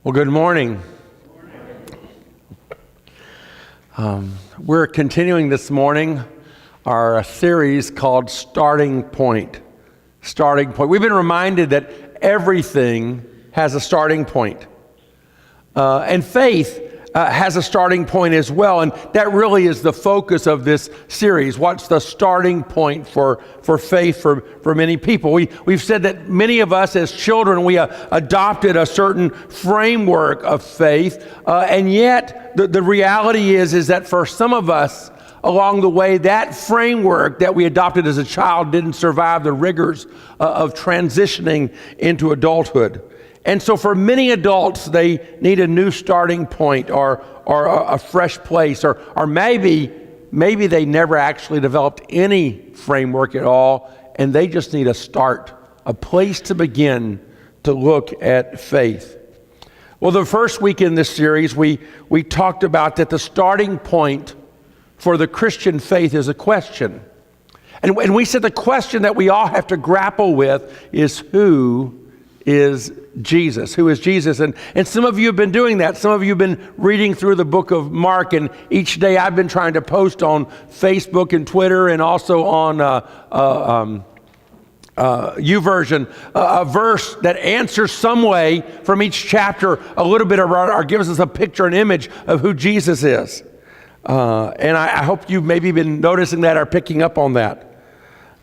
Well, good morning. We're continuing this morning our series called Starting Point. Starting Point. We've been reminded that everything has a starting point. And faith has a starting point as well. And that really is the focus of this series. What's the starting point for faith for many people? We've said that many of us as children, we adopted a certain framework of faith. And yet the reality is that for some of us along the way, that framework that we adopted as a child didn't survive the rigors of transitioning into adulthood. And so for many adults, they need a new starting point or a fresh place, or maybe they never actually developed any framework at all, and they just need a start, a place to begin to look at faith. Well, the first week in this series, we talked about that the starting point for the Christian faith is a question. And we said the question that we all have to grapple with is who is Jesus? Who is Jesus? And some of you have been doing that. Some of you have been reading through the book of Mark, and each day I've been trying to post on Facebook and Twitter and also on YouVersion a verse that answers some way from each chapter a little bit about, or gives us a picture, an image of who Jesus is. And I hope you've maybe been noticing that or picking up on that.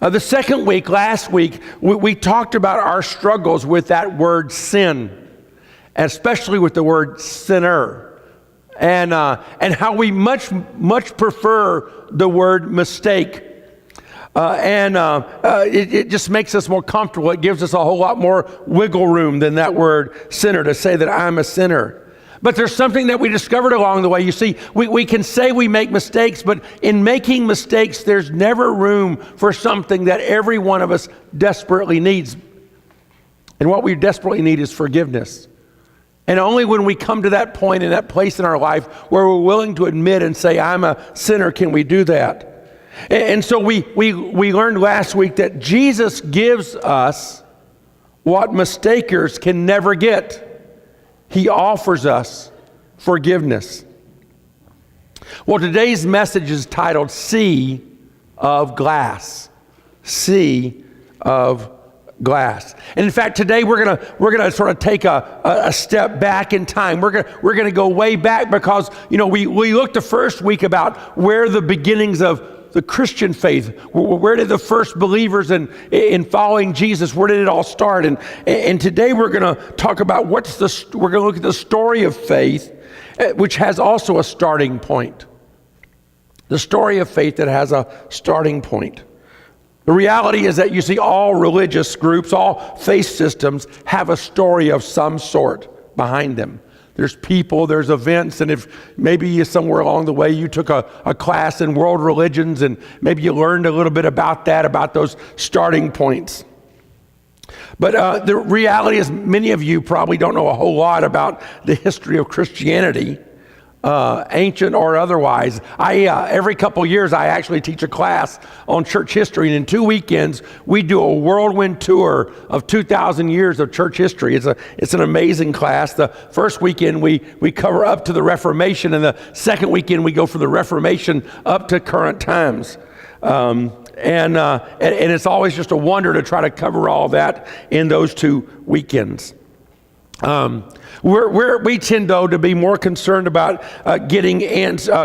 The second week, last week, we talked about our struggles with that word sin, and especially with the word sinner, and how we much prefer the word mistake. It just makes us more comfortable. It gives us a whole lot more wiggle room than that word sinner, to say that I'm a sinner. But there's something that we discovered along the way. You see, we can say we make mistakes, but in making mistakes, there's never room for something that every one of us desperately needs. And what we desperately need is forgiveness. And only when we come to that point in that place in our life where we're willing to admit and say, I'm a sinner, can we do that. And so we learned last week that Jesus gives us what mistakers can never get. He offers us forgiveness. Well, today's message is titled Sea of Glass. Sea of Glass. And in fact, today we're gonna sort of take a step back in time. We're gonna go way back, because we looked the first week about where the beginnings of the Christian faith, where did the first believers in following Jesus, where did it all start? And today we're going to talk about we're going to look at the story of faith, which has also a starting point. The story of faith that has a starting point. The reality is that you see all religious groups, all faith systems have a story of some sort behind them. There's people, there's events, and if maybe somewhere along the way you took a class in world religions and maybe you learned a little bit about that, about those starting points. But the reality is many of you probably don't know a whole lot about the history of Christianity, ancient or otherwise. Every couple years I actually teach a class on church history, and in 2 weekends we do a whirlwind tour of 2,000 years of church history. It's an amazing class. The first weekend we cover up to the Reformation, and the second weekend we go from the Reformation up to current times. And it's always just a wonder to try to cover all that in those 2 weekends. We tend, though, to be more concerned about getting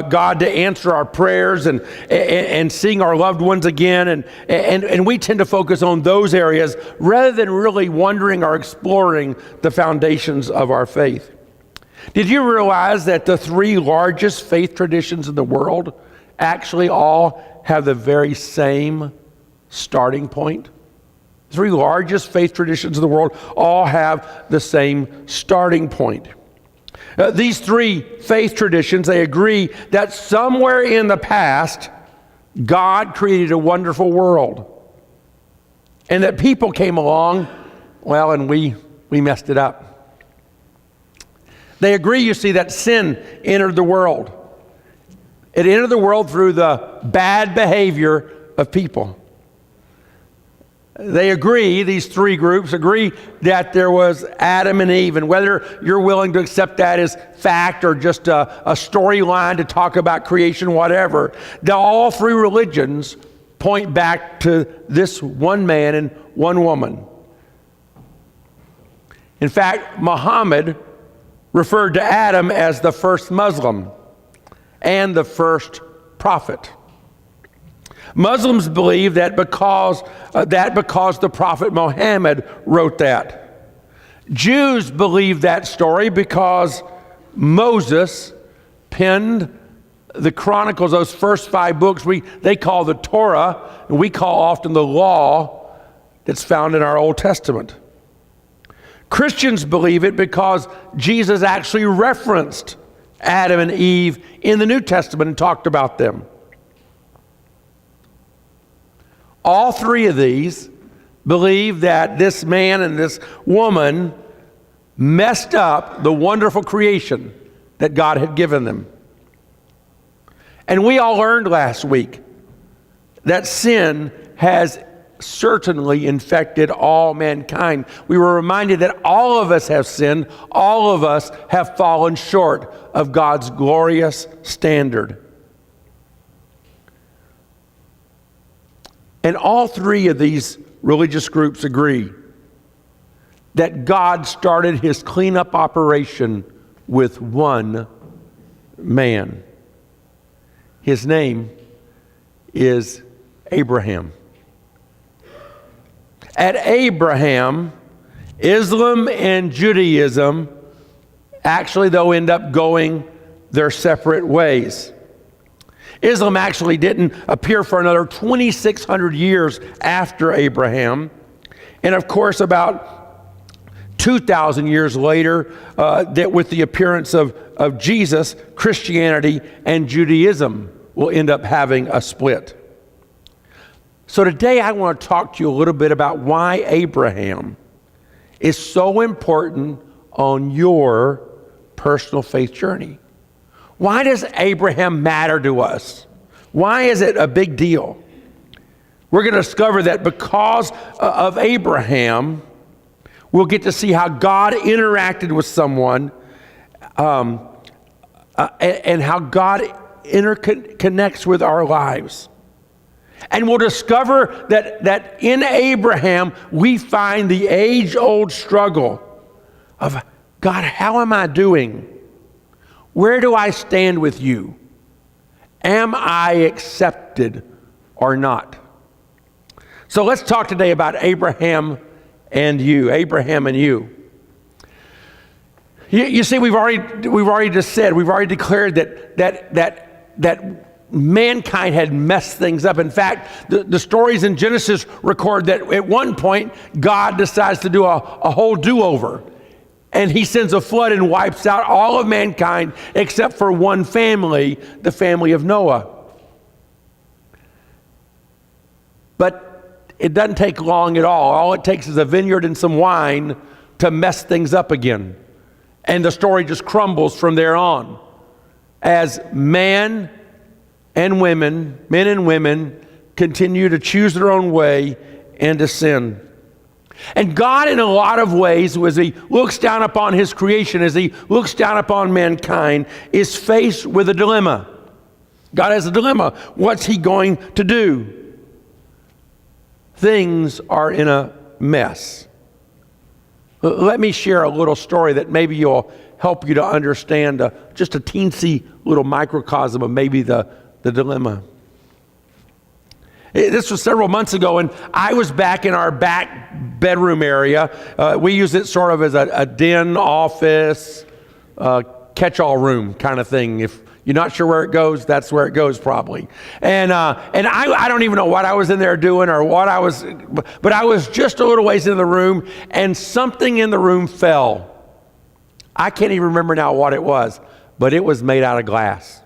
God to answer our prayers and seeing our loved ones again, and we tend to focus on those areas rather than really wondering or exploring the foundations of our faith. Did you realize that the 3 largest faith traditions in the world actually all have the very same starting point? 3 largest faith traditions in the world all have the same starting point. These 3 faith traditions, they agree that somewhere in the past, God created a wonderful world. And that people came along, and we messed it up. They agree, you see, that sin entered the world. It entered the world through the bad behavior of people. They agree, these three groups agree that there was Adam and Eve, and whether you're willing to accept that as fact or just a storyline to talk about creation, whatever, all three religions point back to this one man and one woman. In fact, Muhammad referred to Adam as the first Muslim and the first prophet. Muslims believe that because the prophet Muhammad wrote that. Jews believe that story because Moses penned the Chronicles, those first 5 books they call the Torah, and we call often the law that's found in our Old Testament. Christians believe it because Jesus actually referenced Adam and Eve in the New Testament and talked about them. All three of these believe that this man and this woman messed up the wonderful creation that God had given them. And we all learned last week that sin has certainly infected all mankind. We were reminded that all of us have sinned, all of us have fallen short of God's glorious standard. And all three of these religious groups agree that God started his cleanup operation with one man. His name is Abraham. At Abraham, Islam and Judaism actually, they'll end up going their separate ways. Islam actually didn't appear for another 2,600 years after Abraham. And of course, about 2,000 years later, that with the appearance of Jesus, Christianity and Judaism will end up having a split. So today I want to talk to you a little bit about why Abraham is so important on your personal faith journey. Why does Abraham matter to us? Why is it a big deal? We're going to discover that because of Abraham, we'll get to see how God interacted with someone and how God interconnects with our lives. And we'll discover that in Abraham, we find the age-old struggle of, God, how am I doing? Where do I stand with you? Am I accepted or not? So let's talk today about Abraham and you. Abraham and you. You see, we've already declared that mankind had messed things up. In fact, the stories in Genesis record that at one point, God decides to do a whole do-over. And he sends a flood and wipes out all of mankind except for one family, the family of Noah. But it doesn't take long at all. All it takes is a vineyard and some wine to mess things up again. And the story just crumbles from there on as men and women continue to choose their own way and to sin. And God, in a lot of ways, as he looks down upon his creation, as he looks down upon mankind, is faced with a dilemma. God has a dilemma. What's he going to do? Things are in a mess. Let me share a little story that maybe will help you to understand just a teensy little microcosm of maybe the dilemma. This was several months ago, and I was back in our back bedroom area. We use it sort of as a den, office, catch-all room kind of thing. If you're not sure where it goes, that's where it goes probably. And I don't even know what I was in there doing or but I was just a little ways into the room, and something in the room fell. I can't even remember now what it was, but it was made out of glass.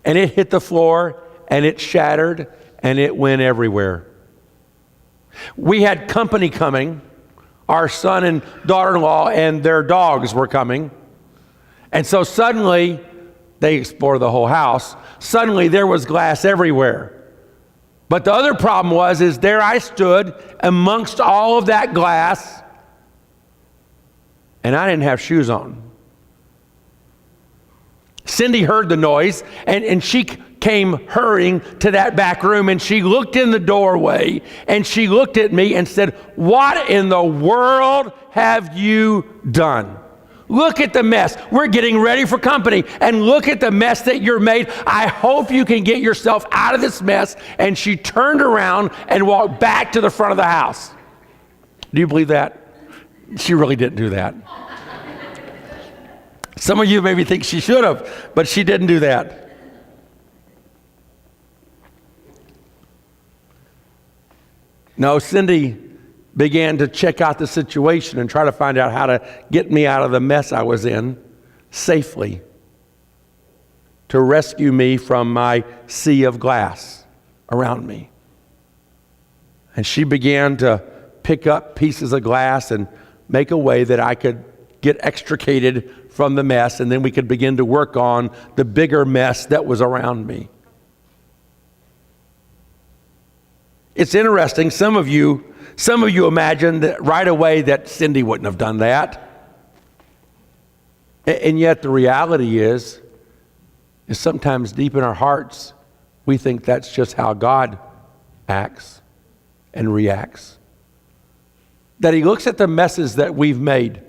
And it hit the floor, and it shattered, and it went everywhere. We had company coming. Our son and daughter-in-law and their dogs were coming. And so suddenly, they explored the whole house. Suddenly, there was glass everywhere. But the other problem is there I stood amongst all of that glass, and I didn't have shoes on. Cindy heard the noise, and she came hurrying to that back room, and she looked in the doorway, and she looked at me and said, "What in the world have you done? Look at the mess. We're getting ready for company, and look at the mess that you're made. I hope you can get yourself out of this mess." And she turned around and walked back to the front of the house. Do you believe that? She really didn't do that. Some of you maybe think she should have, but she didn't do that. No, Cindy began to check out the situation and try to find out how to get me out of the mess I was in safely, to rescue me from my sea of glass around me. And she began to pick up pieces of glass and make a way that I could get extricated from the mess, and then we could begin to work on the bigger mess that was around me. It's interesting, some of you imagine that right away that Cindy wouldn't have done that. And yet the reality is sometimes deep in our hearts, we think that's just how God acts and reacts. That he looks at the messes that we've made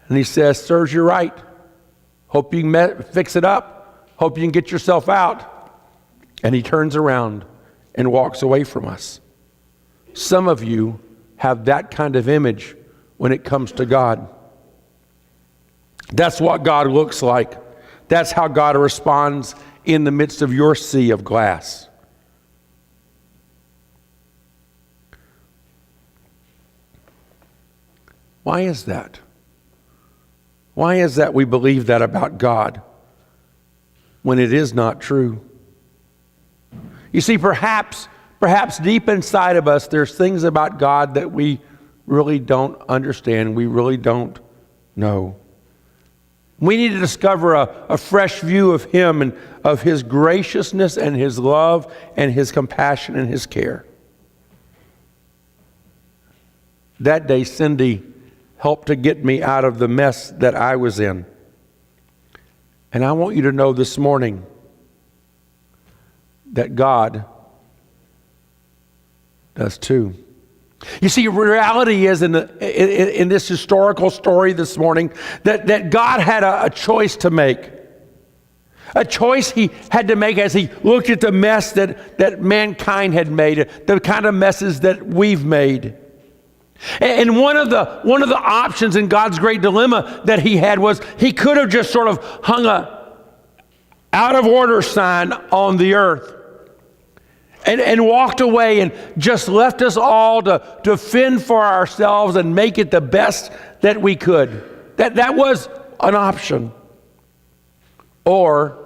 and he says, "Serves you right. Hope you can fix it up. Hope you can get yourself out." And he turns around and walks away from us. Some of you have that kind of image when it comes to God. That's what God looks like. That's how God responds in the midst of your sea of glass. Why is that? Why is that we believe that about God when it is not true? You see, perhaps deep inside of us, there's things about God that we really don't understand, we really don't know. We need to discover a fresh view of him and of his graciousness and his love and his compassion and his care. That day, Cindy helped to get me out of the mess that I was in. And I want you to know this morning that God does too. You see, reality is in this historical story this morning that God had a choice to make. A choice he had to make as he looked at the mess that mankind had made, the kind of messes that we've made. And one of the options in God's great dilemma that he had was he could have just sort of hung a out of order sign on the earth and walked away and just left us all to fend for ourselves and make it the best that we could. That was an option. Or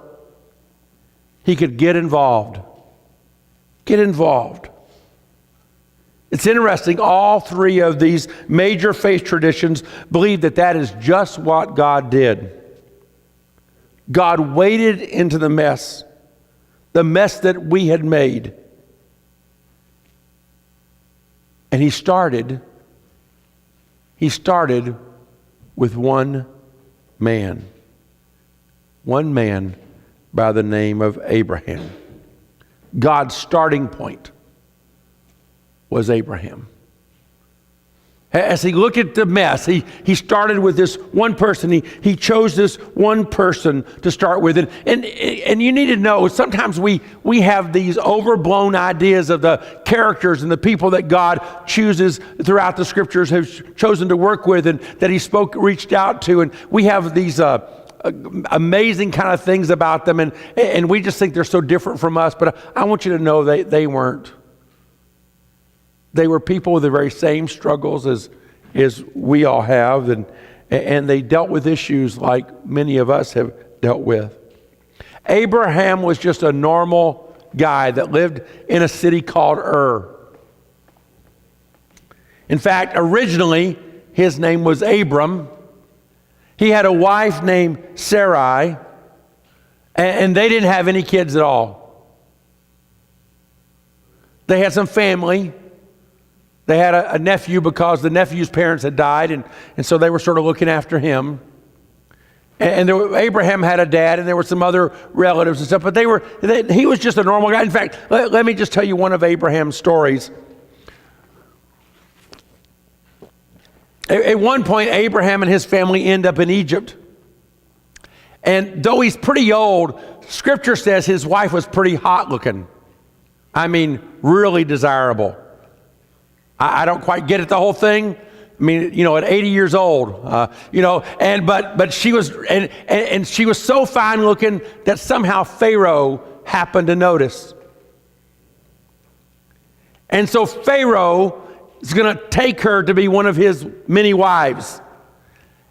he could get involved. Get involved. It's interesting, all three of these major faith traditions believe that is just what God did. God waded into the mess that we had made. And he started with one man by the name of Abraham. God's starting point was Abraham. As he looked at the mess, he started with this one person. He chose this one person to start with. And you need to know, sometimes we have these overblown ideas of the characters and the people that God chooses throughout the scriptures, has chosen to work with and that he reached out to. And we have these amazing kind of things about them. And we just think they're so different from us. But I want you to know they weren't. They were people with the very same struggles as we all have, and they dealt with issues like many of us have dealt with. Abraham was just a normal guy that lived in a city called Ur. In fact, originally, his name was Abram. He had a wife named Sarai, and they didn't have any kids at all. They had some family. They had a nephew because the nephew's parents had died, and so they were sort of looking after him. And Abraham had a dad, and there were some other relatives and stuff, but he was just a normal guy. In fact, let me just tell you one of Abraham's stories. At one point, Abraham and his family end up in Egypt. And though he's pretty old, Scripture says his wife was pretty hot looking. I mean, really desirable. I don't quite get it, the whole thing. I mean, at 80 years old, but she was, and she was so fine looking that somehow Pharaoh happened to notice. And so Pharaoh is going to take her to be one of his many wives.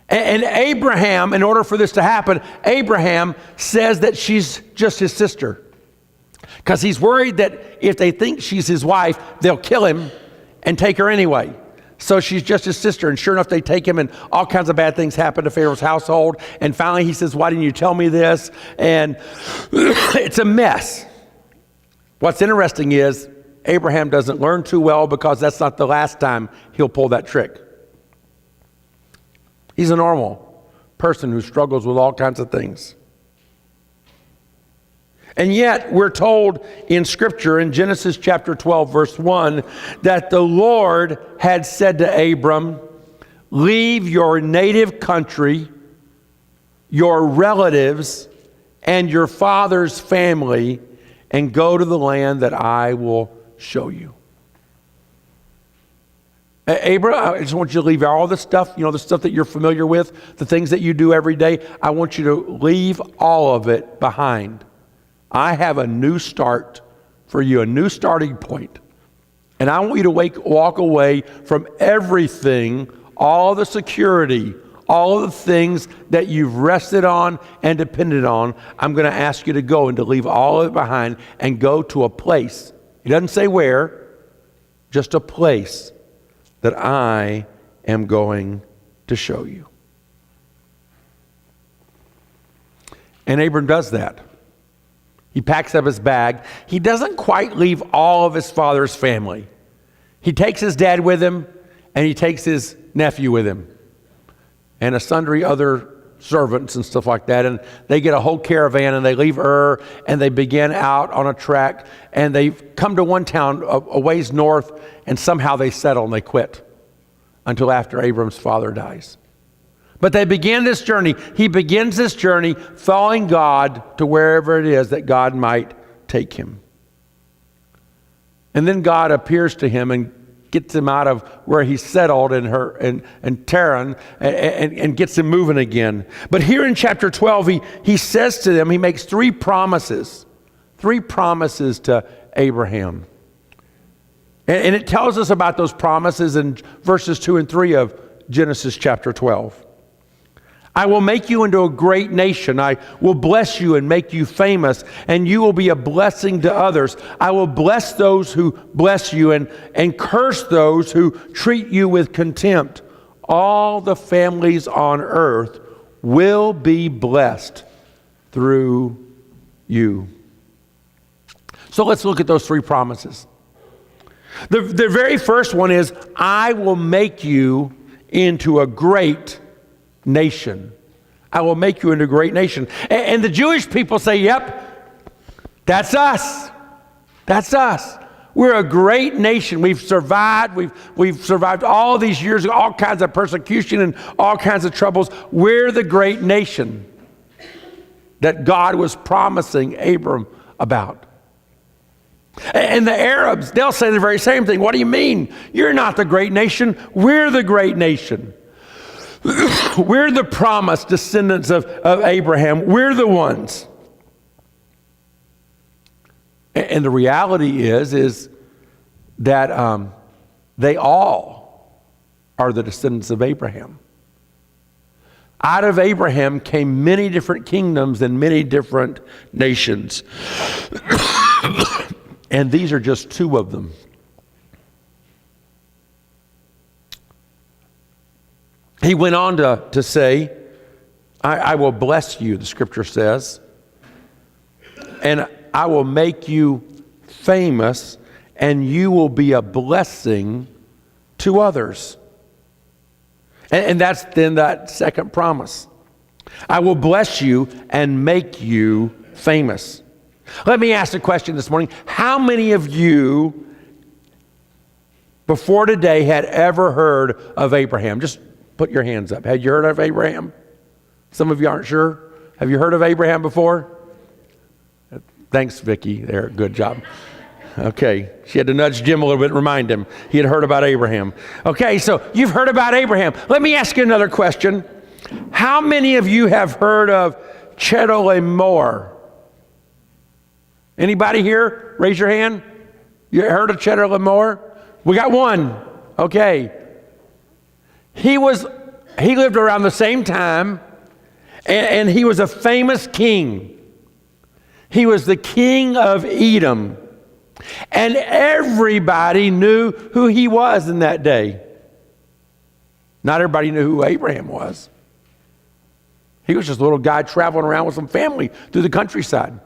And Abraham, in order for this to happen, Abraham says that she's just his sister. Because he's worried that if they think she's his wife, they'll kill him and take her anyway. So she's just his sister. And sure enough, they take him, and all kinds of bad things happen to Pharaoh's household. And finally he says, why didn't you tell me this? And it's a mess. What's interesting is Abraham doesn't learn too well, because that's not the last time he'll pull that trick. He's a normal person who struggles with all kinds of things. And yet we're told in Scripture in Genesis chapter 12, verse 1, that the Lord had said to Abram, leave your native country, your relatives, and your father's family, and go to the land that I will show you. Abram, I just want you to leave all the stuff, the stuff that you're familiar with, the things that you do every day. I want you to leave all of it behind. I have a new start for you, a new starting point. And I want you to walk away from everything, all the security, all of the things that you've rested on and depended on. I'm going to ask you to go and to leave all of it behind and go to a place. He doesn't say where, just a place that I am going to show you. And Abram does that. He packs up his bag. He doesn't quite leave all of his father's family. He takes his dad with him, and he takes his nephew with him, and a sundry other servants and stuff like that. And they get a whole caravan, and they leave Ur, and they begin out on a trek, and they come to one town a ways north, and somehow they settle and they quit until after Abram's father dies. But they begin this journey. He begins this journey following God to wherever it is that God might take him. And then God appears to him and gets him out of where he settled in Haran and gets him moving again. But here in chapter 12, he says to them, he makes three promises to Abraham. And it tells us about those promises in verses 2 and 3 of Genesis chapter 12. I will make you into a great nation. I will bless you and make you famous, and you will be a blessing to others. I will bless those who bless you and curse those who treat you with contempt. All the families on earth will be blessed through you. So let's look at those three promises. The very first one is, I will make you into a great nation. I will make you into a great nation. And the Jewish people say, yep, that's us. That's us. We're a great nation. We've survived. We've survived all these years, all kinds of persecution and all kinds of troubles. We're the great nation that God was promising Abram about. And the Arabs, they'll say the very same thing. What do you mean? You're not the great nation. We're the great nation. We're the promised descendants of Abraham. We're the ones. And the reality is that they all are the descendants of Abraham. Out of Abraham came many different kingdoms and many different nations. And these are just two of them. He went on to say, I will bless you, the scripture says, and I will make you famous, and you will be a blessing to others. And that's then that second promise. I will bless you and make you famous. Let me ask a question this morning. How many of you before today had ever heard of Abraham? Just put your hands up. Had you heard of Abraham? Some of you aren't sure. Have you heard of Abraham before? Thanks, Vicki. There, good job. Okay, she had to nudge Jim a little bit and remind him he had heard about Abraham. Okay, so you've heard about Abraham. Let me ask you another question. How many of you have heard of Chedorlaomer? Anybody here? Raise your hand. You heard of Chedorlaomer? We got one. Okay. He lived around the same time, and he was a famous king. He was the king of Edom. And everybody knew who he was in that day. Not everybody knew who Abraham was. He was just a little guy traveling around with some family through the countryside.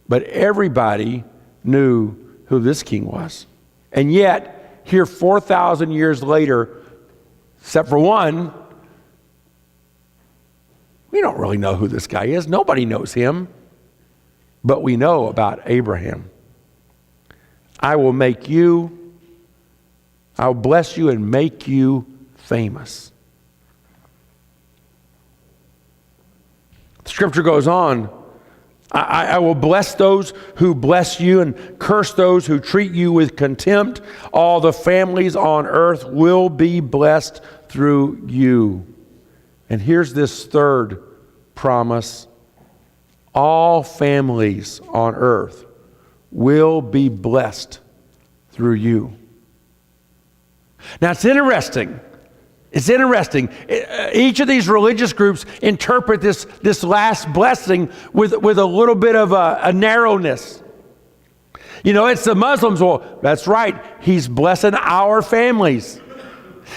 But everybody knew who this king was. And yet, here 4,000 years later, except for one, we don't really know who this guy is. Nobody knows him. But we know about Abraham. I will bless you and make you famous. The scripture goes on, I will bless those who bless you and curse those who treat you with contempt. All the families on earth will be blessed through you. And here's this third promise. All families on earth will be blessed through you. Now it's interesting. It's interesting. Each of these religious groups interpret this last blessing with a little bit of a narrowness. You know, it's the Muslims. Well, that's right. He's blessing our families.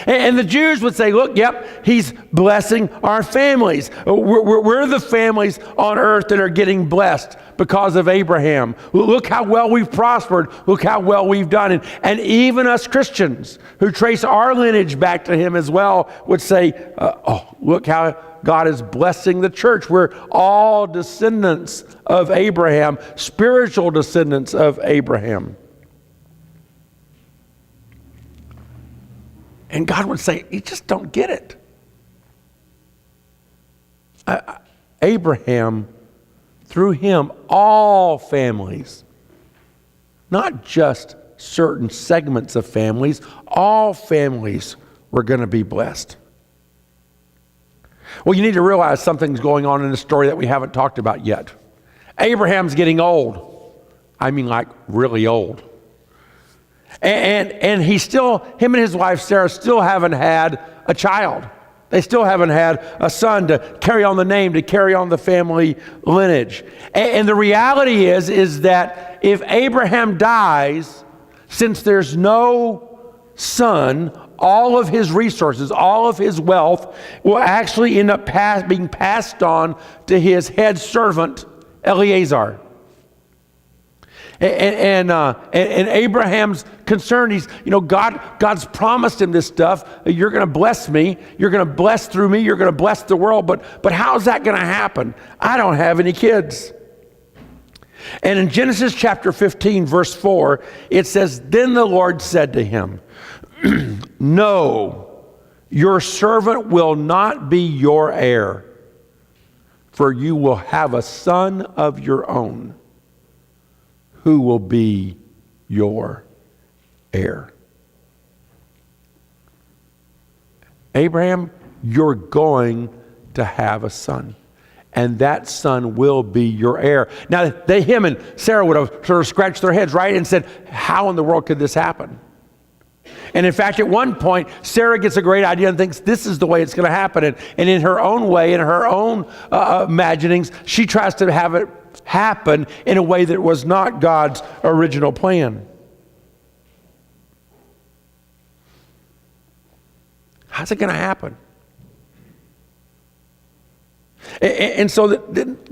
And the Jews would say, look, yep, he's blessing our families. We're the families on earth that are getting blessed because of Abraham. Look how well we've prospered. Look how well we've done. And even us Christians who trace our lineage back to him as well would say, look how God is blessing the church. We're all descendants of Abraham, spiritual descendants of Abraham. And God would say, you just don't get it. Abraham, through him, all families, not just certain segments of families, all families were going to be blessed. Well, you need to realize something's going on in the story that we haven't talked about yet. Abraham's getting old. I mean, like really old. And him and his wife Sarah still haven't had a child. They still haven't had a son to carry on the name, to carry on the family lineage. And the reality is that if Abraham dies, since there's no son, all of his resources, all of his wealth will actually end up being passed on to his head servant, Eliezer. And Abraham's concern, God's promised him this stuff. You're going to bless me. You're going to bless through me. You're going to bless the world. But how's that going to happen? I don't have any kids. And in Genesis chapter 15, verse 4, it says, then the Lord said to him, no, your servant will not be your heir, for you will have a son of your own, who will be your heir. Abraham, you're going to have a son, and that son will be your heir. Now, him and Sarah would have sort of scratched their heads, right, and said, how in the world could this happen? And in fact, at one point, Sarah gets a great idea and thinks this is the way it's going to happen. And in her own way, in her own imaginings, she tries to have it happen in a way that was not God's original plan. How's it going to happen? And so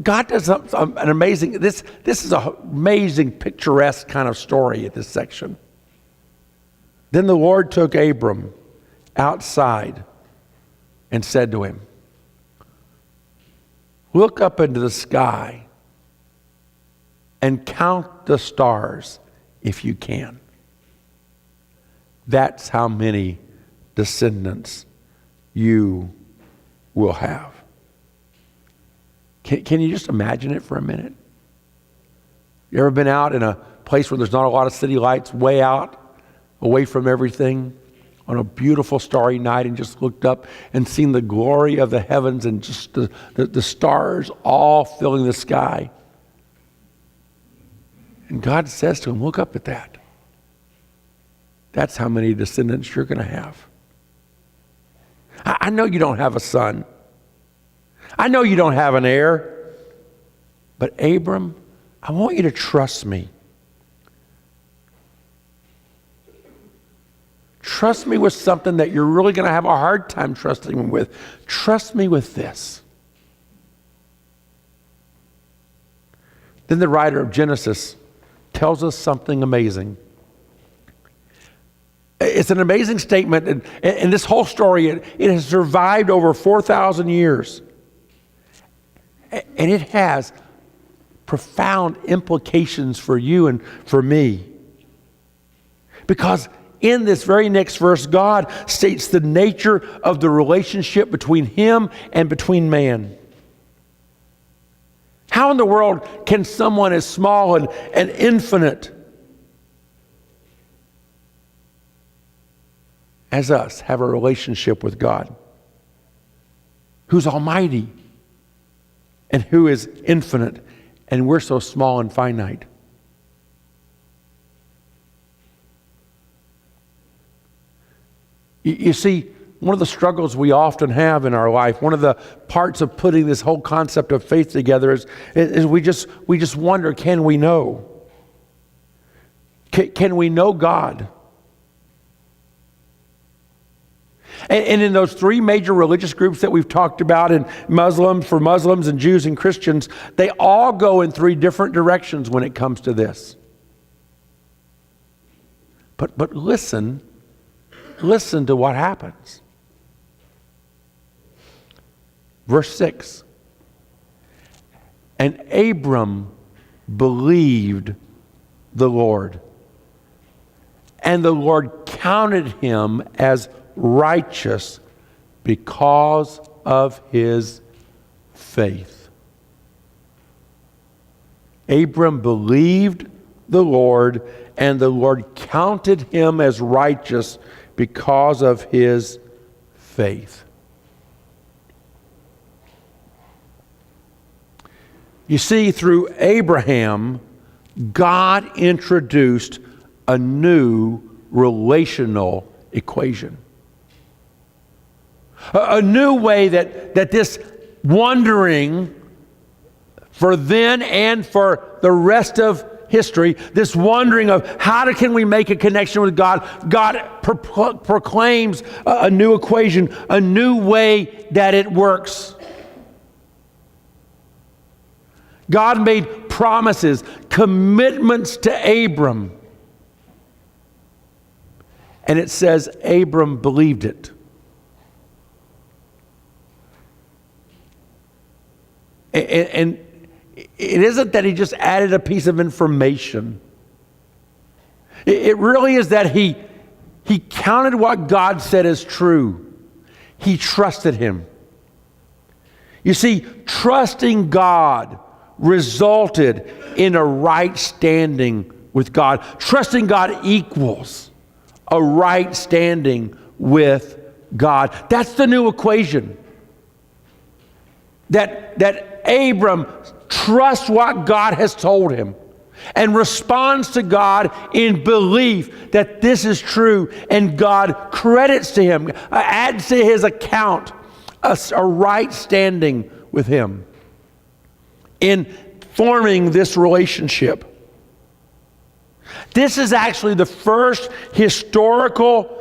God does an amazing, this is an amazing picturesque kind of story at this section. Then the Lord took Abram outside and said to him, look up into the sky and count the stars if you can. That's how many descendants you will have. Can you just imagine it for a minute? You ever been out in a place where there's not a lot of city lights, way out, away from everything, on a beautiful starry night, and just looked up and seen the glory of the heavens and just the stars all filling the sky? And God says to him, look up at that. That's how many descendants you're going to have. I know you don't have a son. I know you don't have an heir. But Abram, I want you to trust me. Trust me with something that you're really going to have a hard time trusting me with. Trust me with this. Then the writer of Genesis tells us something amazing. It's an amazing statement, and this whole story, it has survived over 4,000 years. And it has profound implications for you and for me. Because in this very next verse, God states the nature of the relationship between him and between man. How in the world can someone as small and infinite as us have a relationship with God, who's almighty and who is infinite, and we're so small and finite? You see, one of the struggles we often have in our life, one of the parts of putting this whole concept of faith together is we just wonder, can we know? Can we know God? And in those three major religious groups that we've talked about, in for Muslims and Jews and Christians, they all go in three different directions when it comes to this. But listen to what happens. Verse 6. And Abram believed the Lord, and the Lord counted him as righteous because of his faith. Abram believed the Lord, and the Lord counted him as righteous because of his faith. You see, through Abraham, God introduced a new relational equation. A new way that this wandering for then and for the rest of history, this wondering of can we make a connection with God, God proclaims a new equation, a new way that it works. God made promises, commitments to Abram. And it says Abram believed it. And it isn't that he just added a piece of information. It really is that he counted what God said as true. He trusted him. You see, trusting God resulted in a right standing with God. Trusting God equals a right standing with God. That's the new equation. That Abram trusts what God has told him and responds to God in belief that this is true, and God credits to him, adds to his account a right standing with him in forming this relationship. This is actually the first historical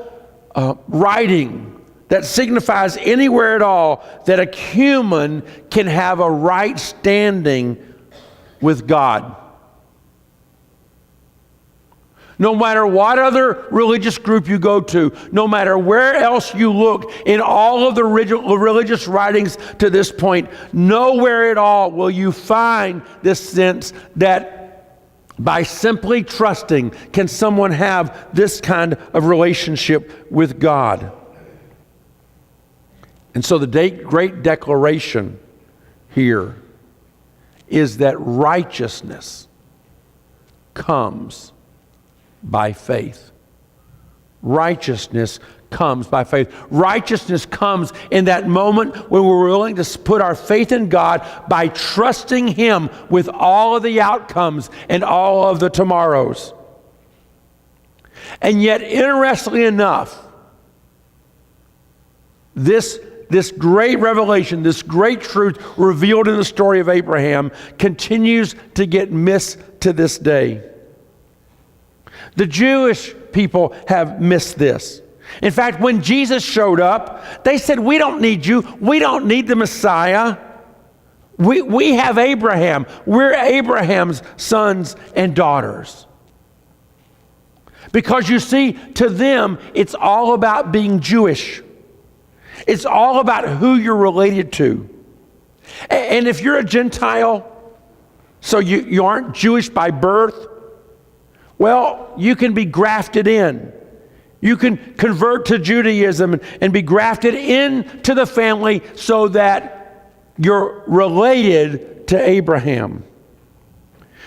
writing that signifies anywhere at all that a human can have a right standing with God. No matter what other religious group you go to, no matter where else you look in all of the religious writings to this point, nowhere at all will you find this sense that by simply trusting can someone have this kind of relationship with God. And so the great declaration here is that righteousness comes by faith. Righteousness comes by faith. Righteousness comes in that moment when we're willing to put our faith in God by trusting Him with all of the outcomes and all of the tomorrows. And yet, interestingly enough, this great revelation, this great truth revealed in the story of Abraham continues to get missed to this day. The Jewish people have missed this. In fact, when Jesus showed up, they said, "We don't need you. We don't need the Messiah. We have Abraham. We're Abraham's sons and daughters." Because you see, to them, it's all about being Jewish. It's all about who you're related to. And if you're a Gentile, so you aren't Jewish by birth, well, you can be grafted in. You can convert to Judaism and be grafted into the family so that you're related to Abraham.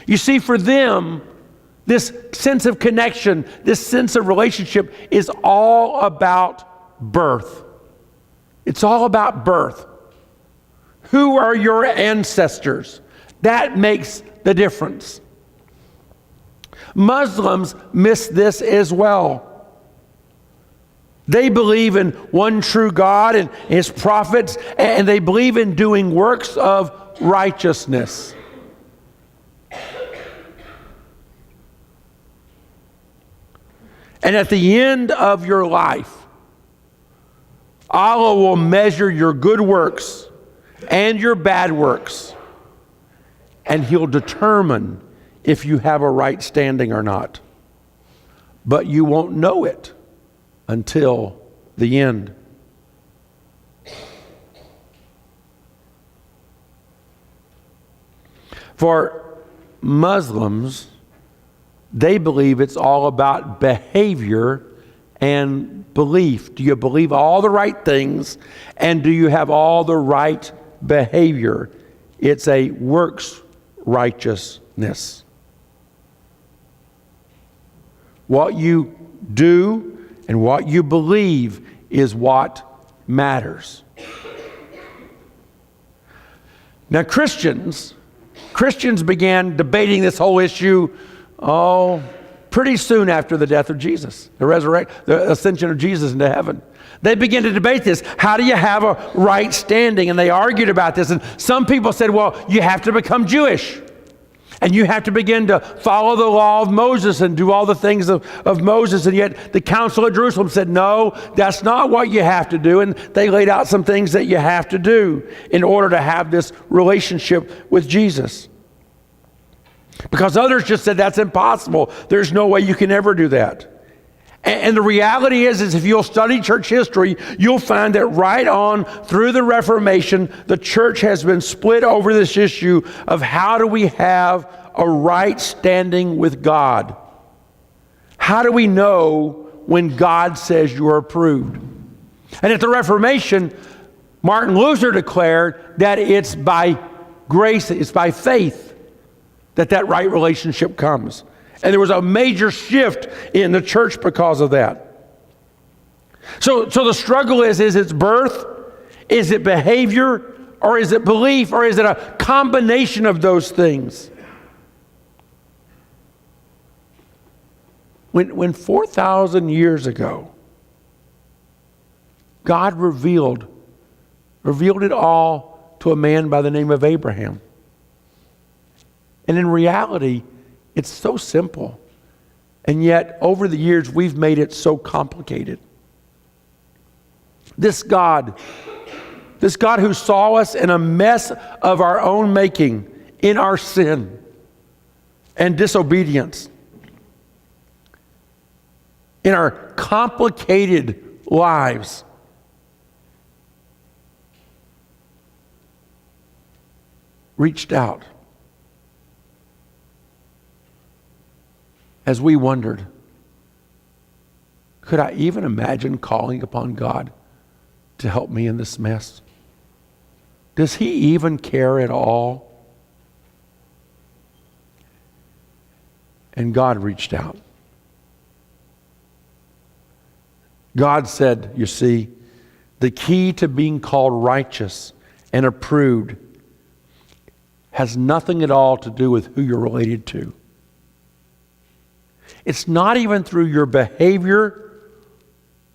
You see, for them, this sense of connection, this sense of relationship is all about birth. It's all about birth. Who are your ancestors? That makes the difference. Muslims miss this as well. They believe in one true God and His prophets, and they believe in doing works of righteousness. And at the end of your life, Allah will measure your good works and your bad works, and He'll determine if you have a right standing or not. But you won't know it until the end. For Muslims, they believe it's all about behavior and belief. Do you believe all the right things, and do you have all the right behavior? It's a works righteousness. What you do and what you believe is what matters. Now, Christians began debating this whole issue, pretty soon after the death of Jesus, the ascension of Jesus into heaven. They began to debate this. How do you have a right standing? And they argued about this. And some people said, well, you have to become Jewish. And you have to begin to follow the law of Moses and do all the things of Moses. And yet the Council of Jerusalem said, no, that's not what you have to do. And they laid out some things that you have to do in order to have this relationship with Jesus. Because others just said, that's impossible. There's no way you can ever do that. And the reality is if you'll study church history, you'll find that right on through the Reformation, the church has been split over this issue of how do we have a right standing with God? How do we know when God says you're approved? And at the Reformation, Martin Luther declared that it's by grace, it's by faith that right relationship comes. And there was a major shift in the church because of that. So the struggle is it birth? Is it behavior? Or is it belief? Or is it a combination of those things? When 4,000 years ago, God revealed it all to a man by the name of Abraham. And in reality, it's so simple. And yet, over the years, we've made it so complicated. This God who saw us in a mess of our own making, in our sin and disobedience, in our complicated lives, reached out as we wondered, could I even imagine calling upon God to help me in this mess? Does He even care at all? And God reached out. God said, you see, the key to being called righteous and approved has nothing at all to do with who you're related to. It's not even through your behavior,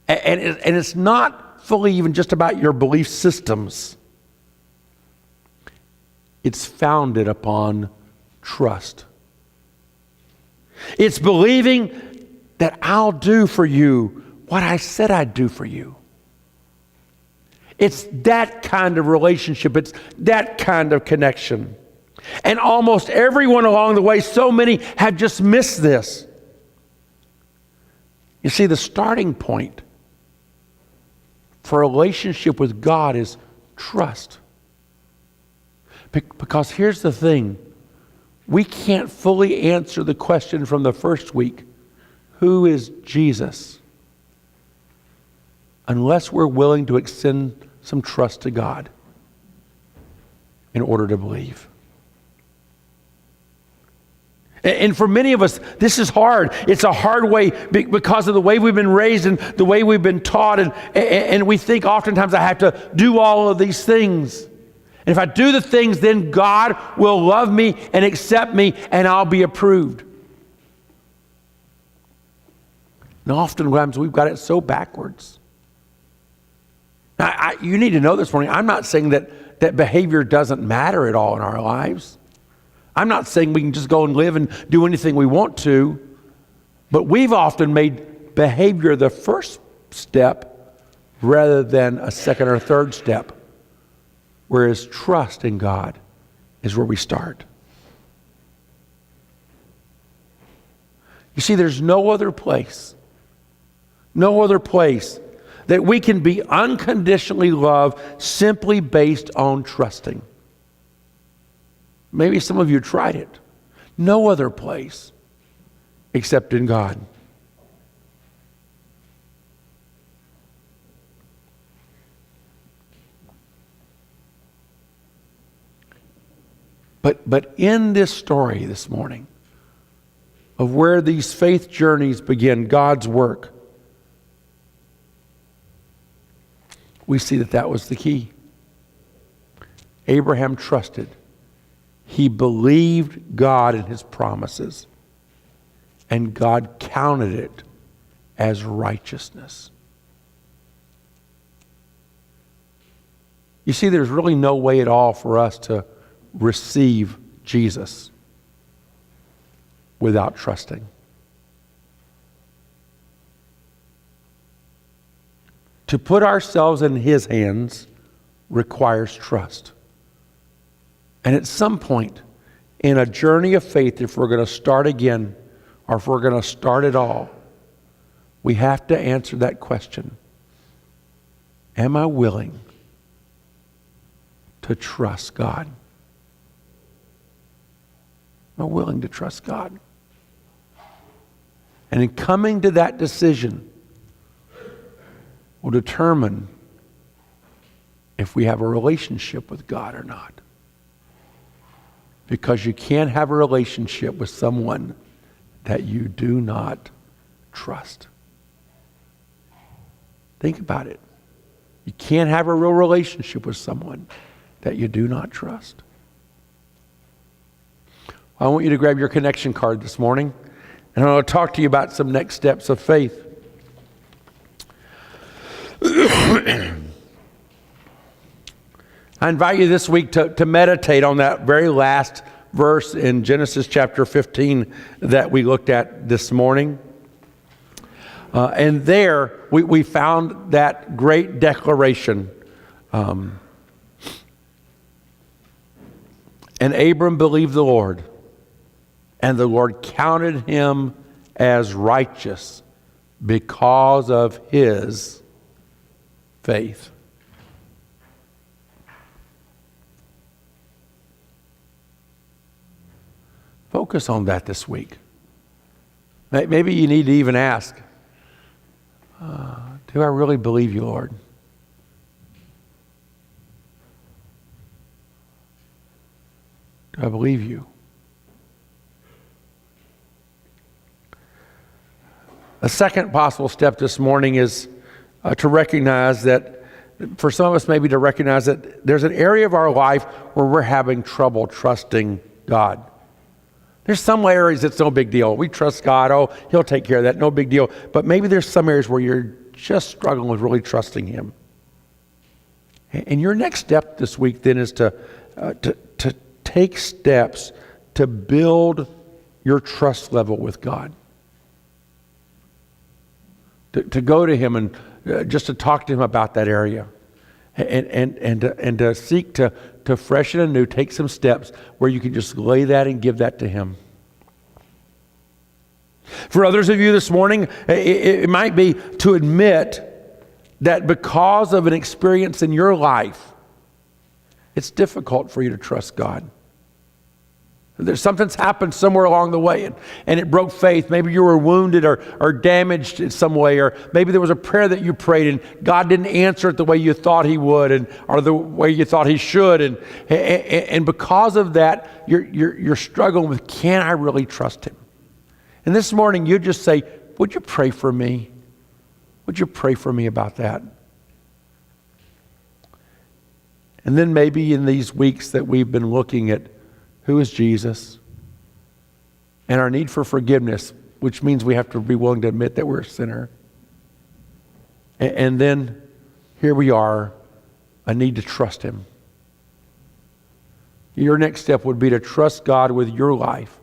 and it's not fully even just about your belief systems. It's founded upon trust. It's believing that I'll do for you what I said I'd do for you. It's that kind of relationship. It's that kind of connection. And almost everyone along the way, so many have just missed this. You see, the starting point for a relationship with God is trust. Because here's the thing, we can't fully answer the question from the first week, who is Jesus? Unless we're willing to extend some trust to God in order to believe. And for many of us, this is hard. It's a hard way because of the way we've been raised and the way we've been taught. And we think oftentimes I have to do all of these things. And if I do the things, then God will love me and accept me and I'll be approved. And oftentimes we've got it so backwards. Now, you need to know this morning, I'm not saying that behavior doesn't matter at all in our lives. I'm not saying we can just go and live and do anything we want to, but we've often made behavior the first step rather than a second or third step, whereas trust in God is where we start. You see, there's no other place that we can be unconditionally loved simply based on trusting. Maybe some of you tried it. No other place except in God. But in this story this morning of where these faith journeys begin, God's work, we see that was the key. Abraham trusted. He believed God and His promises, and God counted it as righteousness. You see, there's really no way at all for us to receive Jesus without trusting. To put ourselves in His hands requires trust. And at some point in a journey of faith, if we're going to start again, or if we're going to start at all, we have to answer that question. Am I willing to trust God? Am I willing to trust God? And in coming to that decision will determine if we have a relationship with God or not. Because you can't have a relationship with someone that you do not trust. Think about it. You can't have a real relationship with someone that you do not trust. I want you to grab your connection card this morning, and I want to talk to you about some next steps of faith. I invite you this week to meditate on that very last verse in Genesis chapter 15 that we looked at this morning. And there, we found that great declaration. And Abram believed the Lord, and the Lord counted him as righteous because of his faith. Focus on that this week. Maybe you need to even ask, do I really believe you, Lord? Do I believe you? A second possible step this morning is to recognize that, for some of us maybe to recognize that there's an area of our life where we're having trouble trusting God. There's some areas it's no big deal. We trust God. Oh, He'll take care of that. No big deal. But maybe there's some areas where you're just struggling with really trusting Him. And your next step this week then is to take steps to build your trust level with God. To go to Him and just to talk to Him about that area. And to seek to freshen and anew, take some steps where you can just lay that and give that to Him. For others of you this morning, it might be to admit that because of an experience in your life, it's difficult for you to trust God. There's something's happened somewhere along the way and it broke faith. Maybe you were wounded or damaged in some way, or maybe there was a prayer that you prayed and God didn't answer it the way you thought He would or the way you thought He should. And because of that, you're struggling with, can I really trust Him? And this morning you just say, would you pray for me? Would you pray for me about that? And then maybe in these weeks that we've been looking at who is Jesus and our need for forgiveness, which means we have to be willing to admit that we're a sinner. And then here we are, a need to trust Him. Your next step would be to trust God with your life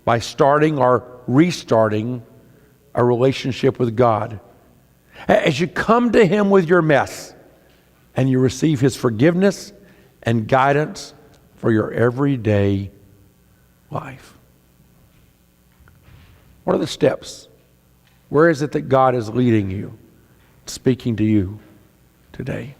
by starting or restarting a relationship with God. As you come to Him with your mess and you receive His forgiveness and guidance for your everyday life. What are the steps? Where is it that God is leading you, speaking to you today?